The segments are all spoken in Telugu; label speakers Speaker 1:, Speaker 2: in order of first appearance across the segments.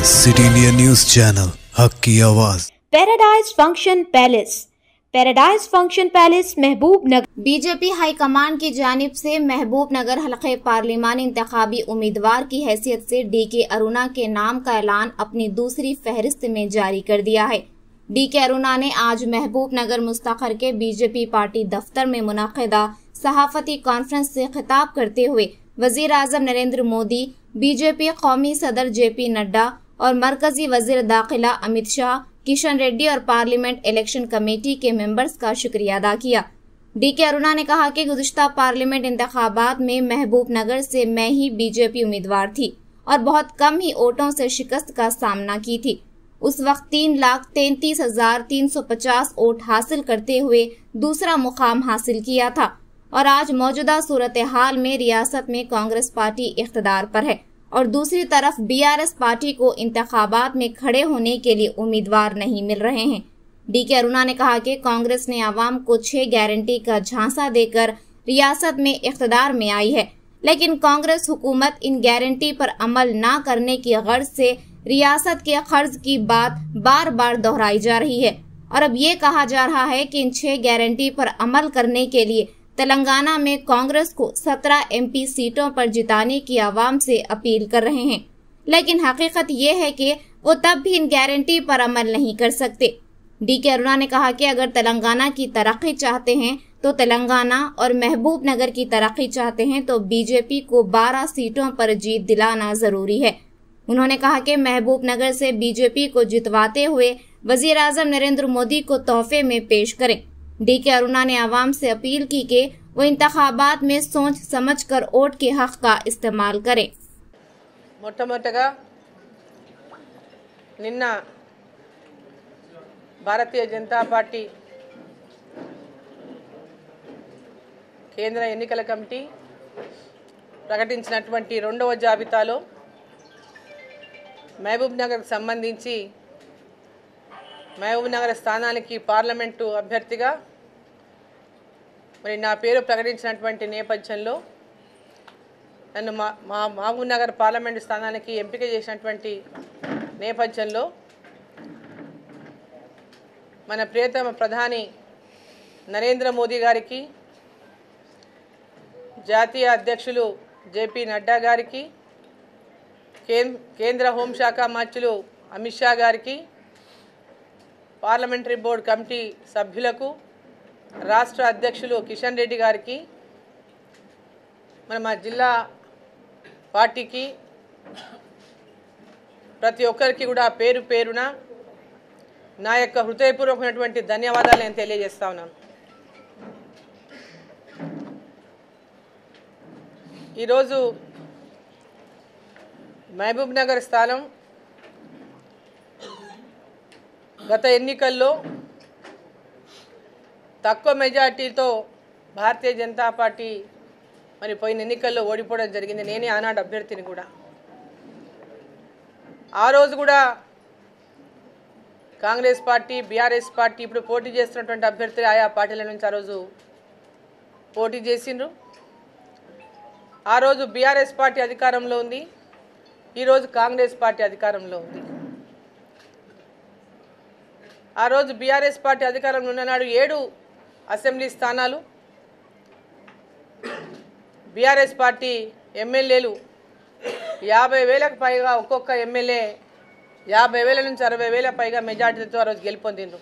Speaker 1: सिटी इंडिया न्यूज़ चैनल हक की आवाज़।
Speaker 2: पैराडाइज फंक्शन पैलेस महबूब नगर। बीजेपी हाईकमान की जानिब से महबूब नगर हलके पार्लिमानी इंतखाबी उम्मीदवार की हैसियत से डीके अरुणा के नाम का ऐलान अपनी दूसरी फहरिस्त में जारी कर दिया है। डीके अरुणा ने आज महबूब नगर मुस्तखर के बीजेपी पार्टी दफ्तर में मुनक़िदा सहाफती कॉन्फ्रेंस से खिताब करते हुए वजीर आज़म नरेंद्र मोदी, बीजेपी कौमी सदर जेपी नड्डा और मरकजी वजीर दाखिला अमित शाह, किशन रेड्डी और पार्लियामेंट इलेक्शन कमेटी के मेंबर्स का शुक्रिया अदा किया। डीके अरुणा ने कहा कि गुज़िश्ता पार्लियामेंट इंतखाबात में महबूब नगर से मैं ही बीजेपी उम्मीदवार थी और बहुत कम ही वोटों से शिकस्त का सामना की थी। उस वक्त 3,33,350 वोट हासिल करते हुए दूसरा मुकाम हासिल किया था और आज मौजूदा सूरत हाल में रियासत में कांग्रेस पार्टी इख्तिदार पर है और दूसरी तरफ बीआरएस पार्टी को इंतखाबात में खड़े होने के लिए उम्मीदवार नहीं मिल रहे हैं। डीके अरुणा ने कहा कि कांग्रेस ने आवाम को 6 गारंटी का झांसा देकर रियासत में इख्तिदार में आई है, लेकिन कांग्रेस हुकूमत इन गारंटी पर अमल न करने की गर्ज से रियासत के कर्ज की बात बार बार दोहराई जा रही है और अब ये कहा जा रहा है कि इन 6 गारंटी पर अमल करने के लिए तेलंगाना में कांग्रेस को 17 एमपी सीटों पर जिताने की आवाम से अपील कर रहे हैं, लेकिन हकीकत ये है कि वो तब भी इन गारंटी पर अमल नहीं कर सकते। डीके अरुणा ने कहा कि अगर तेलंगाना की तरक्की चाहते हैं तो तेलंगाना और महबूब नगर की तरक्की चाहते हैं तो बीजेपी को 12 सीटों पर जीत दिलाना जरूरी है। उन्होंने कहा कि महबूब नगर से बीजेपी को जितवाते हुए वजीर आज़म नरेंद्र मोदी को तोहफे में पेश करें। डीके अरुणा ने आवाम से अपील की कि वो इंतखाबात में सोच समझ कर वोट के हक का इस्तेमाल करें।
Speaker 3: మొట్టమొదటగా నిన్న భారతీయ జనతా పార్టీ కేంద్ర ఎన్నికల కమిటీ ప్రకటించినటువంటి రెండవ జాబితాలో మహబూబ్ నగర్కు సంబంధించి మహబూబ్ నగర్ స్థానానికి పార్లమెంటు అభ్యర్థిగా మరి నా పేరు ప్రకటించినటువంటి నేపథ్యంలో నన్ను మహబూబ్ నగర్ పార్లమెంటు స్థానానికి ఎంపిక చేసినటువంటి నేపథ్యంలో మన ప్రియతమ ప్రధాని నరేంద్ర మోదీ గారికి, జాతీయ అధ్యక్షులు జేపీ నడ్డా గారికి, కేంద్ర హోంశాఖ మంత్రులు అమిత్ షా గారికి, పార్లమెంటరీ బోర్డు కమిటీ సభ్యులకు, రాష్ట్ర అధ్యక్షులు కిషన్ రెడ్డి గారికి, మా జిల్లా పార్టీకి ప్రతి ఒక్కరికి కూడా పేరు పేరున నా యొక్క హృదయపూర్వకమైనటువంటి ధన్యవాదాలు నేను తెలియజేస్తా ఉన్నాను। ఈరోజు మహబూబ్ నగర్ స్థానం గత ఎన్నికల్లో తక్కువ మెజార్టీతో భారతీయ జనతా పార్టీ మరి పోయిన ఎన్నికల్లో ఓడిపోవడం జరిగింది। నేనే ఆనాడు అభ్యర్థిని కూడా। ఆ రోజు కూడా కాంగ్రెస్ పార్టీ, బీఆర్ఎస్ పార్టీ ఇప్పుడు పోటీ చేస్తున్నటువంటి అభ్యర్థులు ఆయా పార్టీల నుంచి ఆ రోజు పోటీ చేసిండ్రు। ఆ రోజు బీఆర్ఎస్ పార్టీ అధికారంలో ఉంది, ఈరోజు కాంగ్రెస్ పార్టీ అధికారంలో ఉంది। ఆ రోజు బీఆర్ఎస్ పార్టీ అధికారంలో ఉన్ననాడు 7 అసెంబ్లీ స్థానాలు, బీఆర్ఎస్ పార్టీ ఎమ్మెల్యేలు 50,000కు పైగా, ఒక్కొక్క ఎమ్మెల్యే 50,000 నుంచి 60,000 పైగా మెజార్టీతో ఆ రోజు గెలుపొందిండ్రు।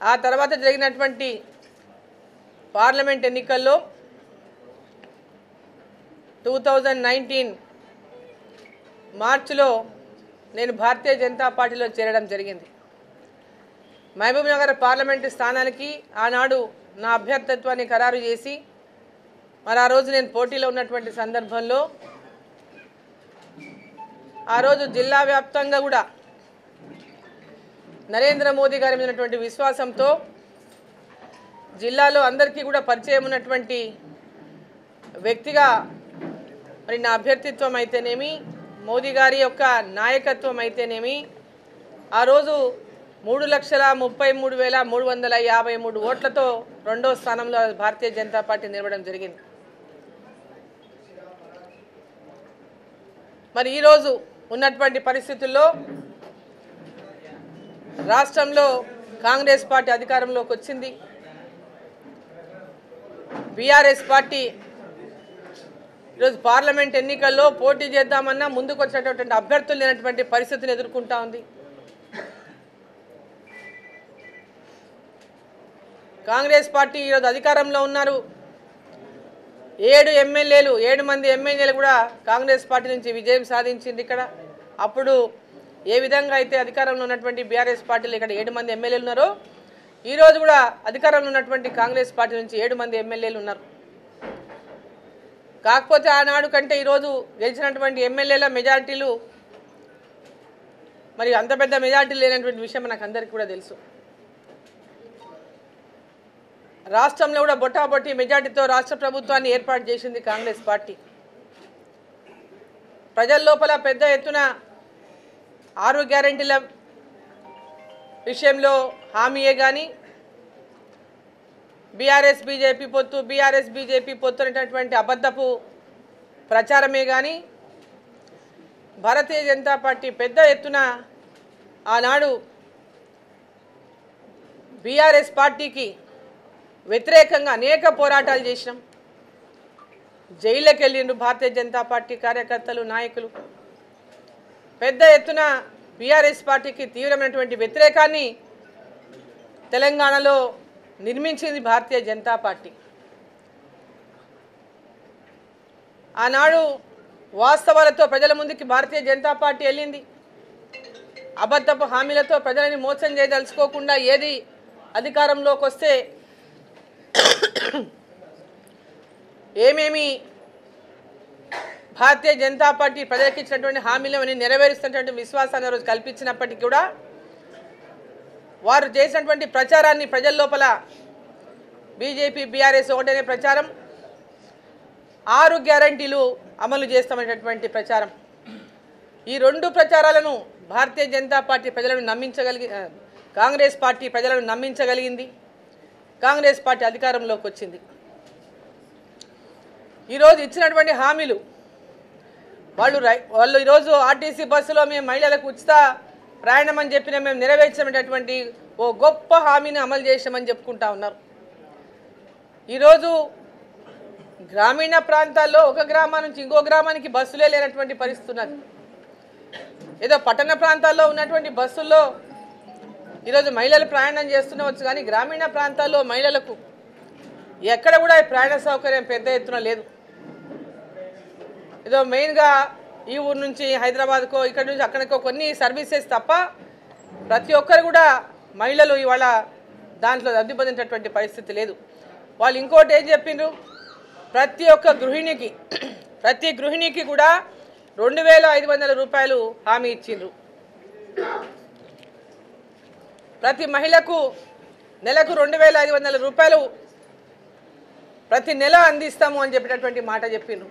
Speaker 3: ఆ తర్వాత జరిగినటువంటి పార్లమెంట్ ఎన్నికల్లో 2019 మార్చిలో నేను భారతీయ జనతా పార్టీలో చేరడం జరిగింది। మహబూబ్ నగర్ పార్లమెంటు స్థానానికి ఆనాడు నా అభ్యర్థిత్వాన్ని ఖరారు చేసి మరి ఆ రోజు నేను పోటీలో ఉన్నటువంటి సందర్భంలో ఆ రోజు జిల్లా వ్యాప్తంగా కూడా నరేంద్ర మోదీ గారి మీద ఉన్నటువంటి విశ్వాసంతో జిల్లాలో అందరికీ కూడా పరిచయం ఉన్నటువంటి వ్యక్తిగా మరి నా అభ్యర్థిత్వం అయితేనేమి, మోదీ గారి యొక్క నాయకత్వం అయితేనేమి ఆ రోజు 3,33,353 ఓట్లతో రెండో స్థానంలో భారతీయ జనతా పార్టీ నిలవడం జరిగింది। మరి ఈరోజు ఉన్నటువంటి పరిస్థితుల్లో రాష్ట్రంలో కాంగ్రెస్ పార్టీ అధికారంలోకి వచ్చింది. బీఆర్ఎస్ పార్టీ ఈరోజు పార్లమెంట్ ఎన్నికల్లో పోటీ చేద్దామన్నా ముందుకు వచ్చినటువంటి అభ్యర్థులు లేనటువంటి పరిస్థితిని ఎదుర్కొంటా ఉంది. కాంగ్రెస్ పార్టీ ఈరోజు అధికారంలో ఉన్నారు. 7 మంది ఎమ్మెల్యేలు కూడా కాంగ్రెస్ పార్టీ నుంచి విజయం సాధించింది. ఇక్కడ అప్పుడు ఏ విధంగా అయితే అధికారంలో ఉన్నటువంటి బీఆర్ఎస్ పార్టీలో ఇక్కడ 7 మంది ఎమ్మెల్యేలు ఉన్నారో ఈరోజు కూడా అధికారంలో ఉన్నటువంటి కాంగ్రెస్ పార్టీ నుంచి 7 మంది ఎమ్మెల్యేలు ఉన్నారు. కాకపోతే ఆనాడు కంటే ఈరోజు గెలిచినటువంటి ఎమ్మెల్యేల మెజార్టీలు మరి అంత పెద్ద మెజార్టీ లేనటువంటి విషయం మనకు అందరికీ కూడా తెలుసు. రాష్ట్రంలో కూడా బొట్టాబొట్టి మెజార్టీతో రాష్ట్ర ప్రభుత్వాన్ని ఏర్పాటు చేసింది కాంగ్రెస్ పార్టీ. ప్రజల లోపల పెద్ద ఎత్తున 6 గ్యారెంటీల విషయంలో హామీయే కానీ బీఆర్ఎస్ బీజేపీ పొత్తు అనేటటువంటి అబద్ధపు ప్రచారమే కానీ భారతీయ జనతా పార్టీ పెద్ద ఎత్తున ఆనాడు బీఆర్ఎస్ పార్టీకి వ్యతిరేకంగా అనేక పోరాటాలు చేసినాం. జైలుకి వెళ్ళిండ్రు భారతీయ జనతా పార్టీ కార్యకర్తలు నాయకులు. పెద్ద ఎత్తున బీఆర్ఎస్ పార్టీకి తీవ్రమైనటువంటి వ్యతిరేకాన్ని తెలంగాణలో నిర్మించింది భారతీయ జనతా పార్టీ. ఆనాడు వాస్తవాలతో ప్రజల ముందుకి భారతీయ జనతా పార్టీ వెళ్ళింది. అబద్ధపు హామీలతో ప్రజలని మోసం చేయదలుచుకోకుండా ఏది అధికారంలోకి వస్తే ఏమేమి భారతీయ జనతా పార్టీ ప్రజలకు ఇచ్చినటువంటి హామీలను నెరవేరుస్తున్నటువంటి విశ్వాసాన్ని రోజు కల్పించినప్పటికీ కూడా వారు చేసినటువంటి ప్రచారాన్ని ప్రజల లోపల బీజేపీ బీఆర్ఎస్ ఒకటనే ప్రచారం, 6 గ్యారెంటీలు అమలు చేస్తామనేటటువంటి ప్రచారం. ఈ 2 ప్రచారాలను భారతీయ జనతా పార్టీ ప్రజలను కాంగ్రెస్ పార్టీ ప్రజలను నమ్మించగలిగింది. కాంగ్రెస్ పార్టీ అధికారంలోకి వచ్చింది. ఈరోజు ఇచ్చినటువంటి హామీలు వాళ్ళు ఈరోజు ఆర్టీసీ బస్సులో మేము మహిళలకు ఉచిత ప్రయాణం అని చెప్పిన మేము నెరవేర్చినటువంటి ఓ గొప్ప హామీని అమలు చేసామని చెప్పుకుంటా ఉన్నారు. ఈరోజు గ్రామీణ ప్రాంతాల్లో ఒక గ్రామం నుంచి ఇంకో గ్రామానికి బస్సులే లేనటువంటి పరిస్థితి ఉన్నది. ఏదో పట్టణ ప్రాంతాల్లో ఉన్నటువంటి బస్సుల్లో ఈరోజు మహిళలు ప్రయాణం చేస్తుండవచ్చు, కానీ గ్రామీణ ప్రాంతాల్లో మహిళలకు ఎక్కడ కూడా ప్రయాణ సౌకర్యం పెద్ద ఎత్తున లేదు. ఏదో మెయిన్గా ఈ ఊరు నుంచి హైదరాబాద్కో ఇక్కడ నుంచి అక్కడికో కొన్ని సర్వీసెస్ తప్ప ప్రతి ఒక్కరు కూడా మహిళలు ఇవాళ దాంట్లో లబ్ధి పొందేటటువంటి పరిస్థితి లేదు. వాళ్ళు ఇంకోటి ఏం చెప్పిండ్రు, ప్రతి గృహిణికి కూడా 2500 రూపాయలు హామీ ఇచ్చిండ్రు. ప్రతి మహిళకు నెలకు 2500 రూపాయలు ప్రతి నెల అందిస్తాము అని చెప్పేటటువంటి మాట చెప్పిండ్రు.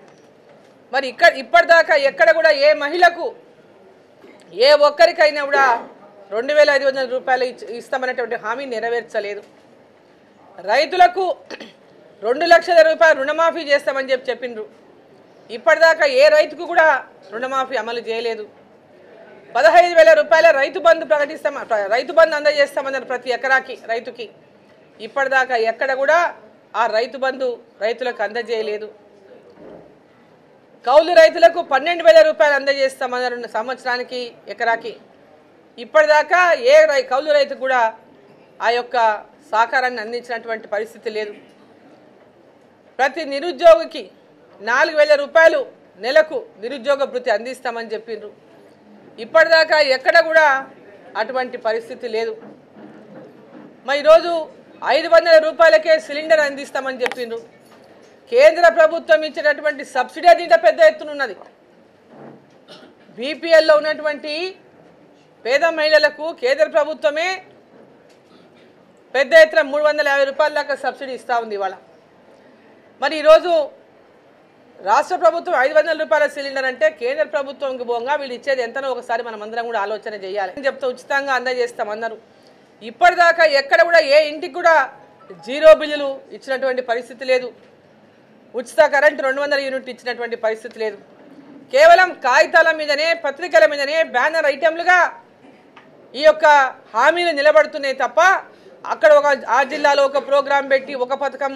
Speaker 3: మరి ఇప్పటిదాకా ఎక్కడ కూడా ఏ మహిళకు ఏ ఒక్కరికైనా కూడా 2500 రూపాయలు ఇస్తామనేటువంటి హామీ నెరవేర్చలేదు. రైతులకు 2 లక్షల రూపాయలు రుణమాఫీ చేస్తామని చెప్పిండ్రు. ఇప్పటిదాకా ఏ రైతుకు కూడా రుణమాఫీ అమలు చేయలేదు. 15,000 రూపాయల రైతు బంధు అందజేస్తామన్నారు ప్రతి ఎకరాకి రైతుకి. ఇప్పటిదాకా ఎక్కడ కూడా ఆ రైతు బంధు రైతులకు అందజేయలేదు. కౌలు రైతులకు 12,000 రూపాయలు అందజేస్తామన్నారు సంవత్సరానికి ఎకరాకి. ఇప్పటిదాకా ఏ కౌలు రైతు కూడా ఆ యొక్క సహకారాన్ని అందించినటువంటి పరిస్థితి లేదు. ప్రతి నిరుద్యోగికి 4,000 రూపాయలు నెలకు నిరుద్యోగ భృతి అందిస్తామని చెప్పిండ్రు. ఇప్పటిదాకా ఎక్కడ కూడా అటువంటి పరిస్థితి లేదు. మరి ఈరోజు 500 రూపాయలకే సిలిండర్ అందిస్తామని చెప్పిండ్రు. కేంద్ర ప్రభుత్వం ఇచ్చేటటువంటి సబ్సిడీ దీంట్లో పెద్ద ఎత్తున ఉన్నది. బీపీఎల్లో ఉన్నటువంటి పేద మహిళలకు కేంద్ర ప్రభుత్వమే పెద్ద ఎత్తున 350 రూపాయల దాకా సబ్సిడీ ఇస్తూ ఉంది ఇవాళ. మరి ఈరోజు రాష్ట్ర ప్రభుత్వం 500 రూపాయల సిలిండర్ అంటే కేంద్ర ప్రభుత్వంకి పోగా వీళ్ళు ఇచ్చేది ఎంతనో ఒకసారి మనం అందరం కూడా ఆలోచన చేయాలి. చెప్తే ఉచితంగా అందజేస్తామన్నారు. ఇప్పటిదాకా ఎక్కడ కూడా ఏ ఇంటికి కూడా 0 బిల్లులు ఇచ్చినటువంటి పరిస్థితి లేదు. ఉచిత కరెంటు 200 యూనిట్లు ఇచ్చినటువంటి పరిస్థితి లేదు. కేవలం కాగితాల మీదనే పత్రికల మీదనే బ్యానర్ ఐటెంలుగా ఈ యొక్క హామీలు నిలబడుతున్నాయి తప్ప అక్కడ ఆ జిల్లాలో ఒక ప్రోగ్రాం పెట్టి ఒక పథకం,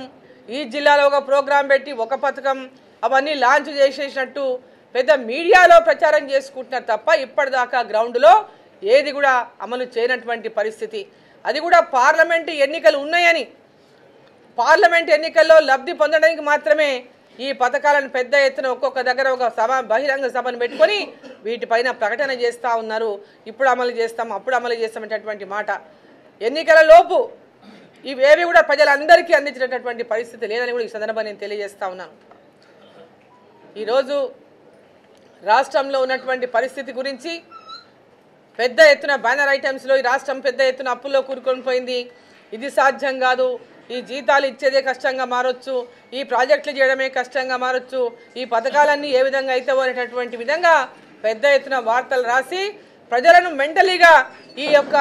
Speaker 3: ఈ జిల్లాలో ఒక ప్రోగ్రాం పెట్టి ఒక పథకం అవన్నీ లాంచ్ చేసేసినట్టు పెద్ద మీడియాలో ప్రచారం చేసుకుంటున్నారు తప్ప ఇప్పటిదాకా గ్రౌండ్లో ఏది కూడా అమలు చేయనటువంటి పరిస్థితి. అది కూడా పార్లమెంటు ఎన్నికలు ఉన్నాయని, పార్లమెంట్ ఎన్నికల్లో లబ్ధి పొందడానికి మాత్రమే ఈ పథకాలను పెద్ద ఎత్తున ఒక్కొక్క దగ్గర ఒక బహిరంగ సభను పెట్టుకొని వీటిపైన ప్రకటన చేస్తూ ఉన్నారు. ఇప్పుడు అమలు చేస్తాం, అప్పుడు అమలు చేస్తామనేటటువంటి మాట. ఎన్నికల లోపు ఇవేవి కూడా ప్రజలందరికీ అందించినటువంటి పరిస్థితి లేదని కూడా ఈ సందర్భంగా నేను తెలియజేస్తా ఉన్నాను. ఈరోజు రాష్ట్రంలో ఉన్నటువంటి పరిస్థితి గురించి పెద్ద ఎత్తున బ్యానర్ ఐటమ్స్లో ఈ రాష్ట్రం పెద్ద ఎత్తున అప్పుల్లో కూరుకొని పోయింది, ఇది సాధ్యం కాదు, ఈ జీతాలు ఇచ్చేదే కష్టంగా మారొచ్చు, ఈ ప్రాజెక్టులు చేయడమే కష్టంగా మారొచ్చు, ఈ పథకాలన్నీ ఏ విధంగా అవుతావో అనేటటువంటి విధంగా పెద్ద ఎత్తున వార్తలు రాసి ప్రజలను మెంటలీగా ఈ యొక్క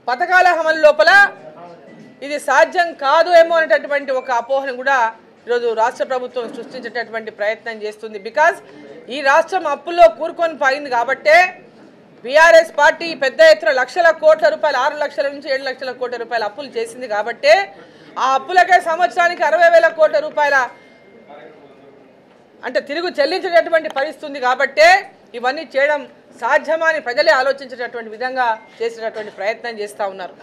Speaker 3: పథకాల అమలు లోపల ఇది సాధ్యం కాదు ఏమో అనేటటువంటి ఒక అపోహను కూడా ఈరోజు రాష్ట్ర ప్రభుత్వం సృష్టించేటటువంటి ప్రయత్నం చేస్తుంది. బికాజ్ ఈ రాష్ట్రం అప్పుల్లో కూరుకొని పోయింది కాబట్టే బీఆర్ఎస్ పార్టీ పెద్ద ఎత్తున లక్షల కోట్ల రూపాయలు 6 లక్షల నుంచి 7 లక్షల కోట్ల రూపాయల అప్పులు చేసింది కాబట్టే ఆ అప్పులకే సంవత్సరానికి 60,000 కోట్ల రూపాయల అంటే తిరుగు చెల్లించేటటువంటి పరిస్థితి కాబట్టే ఇవన్నీ చేయడం సాధ్యమా అని ప్రజలే ఆలోచించేటటువంటి విధంగా చేసేటటువంటి ప్రయత్నం చేస్తూ ఉన్నారు.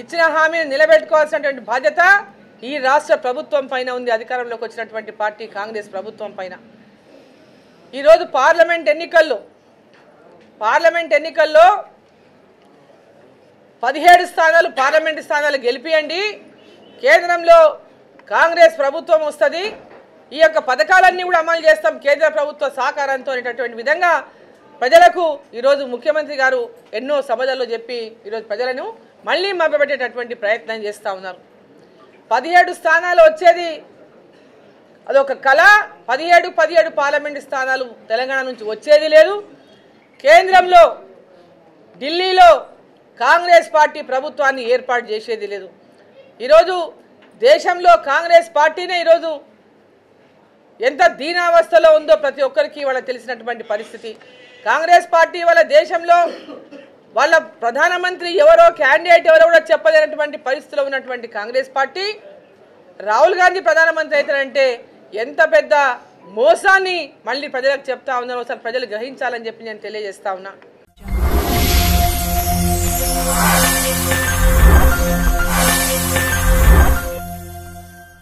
Speaker 3: ఇచ్చిన హామీని నిలబెట్టుకోవాల్సినటువంటి బాధ్యత ఈ రాష్ట్ర ప్రభుత్వం పైన ఉంది, అధికారంలోకి వచ్చినటువంటి పార్టీ కాంగ్రెస్ ప్రభుత్వం పైన. ఈరోజు పార్లమెంట్ ఎన్నికల్లో 17 స్థానాలు పార్లమెంటు స్థానాలు గెలిపియండి, కేంద్రంలో కాంగ్రెస్ ప్రభుత్వం వస్తుంది, ఈ యొక్క పథకాలన్నీ కూడా అమలు చేస్తాం కేంద్ర ప్రభుత్వ సహకారంతో అనేటటువంటి విధంగా ప్రజలకు ఈరోజు ముఖ్యమంత్రి గారు ఎన్నో సభలలో చెప్పి ఈరోజు ప్రజలను మళ్ళీ మభ్యపెట్టేటటువంటి ప్రయత్నం చేస్తూ ఉన్నారు. 17 స్థానాలు వచ్చేది అదొక కళ. 17 పార్లమెంటు స్థానాలు తెలంగాణ నుంచి వచ్చేది లేదు. కేంద్రంలో ఢిల్లీలో కాంగ్రెస్ పార్టీ ప్రభుత్వాన్ని ఏర్పాటు చేసేది లేదు. ఈరోజు దేశంలో కాంగ్రెస్ పార్టీనే ఈరోజు ఎంత దీనావస్థలో ఉందో ప్రతి ఒక్కరికి వాళ్ళకి తెలిసినటువంటి పరిస్థితి. కాంగ్రెస్ పార్టీ వాళ్ళ దేశంలో వాళ్ళ ప్రధానమంత్రి ఎవరో క్యాండిడేట్ ఎవరో కూడా చెప్పలేనటువంటి పరిస్థితిలో ఉన్నటువంటి కాంగ్రెస్ పార్టీ రాహుల్ గాంధీ ప్రధానమంత్రి అవుతారంటే ఎంత పెద్ద మోసాన్ని మళ్ళీ ప్రజలకు చెప్తా ఉన్నారో ఒకసారి ప్రజలు గ్రహించాలని చెప్పి నేను తెలియజేస్తా ఉన్నా.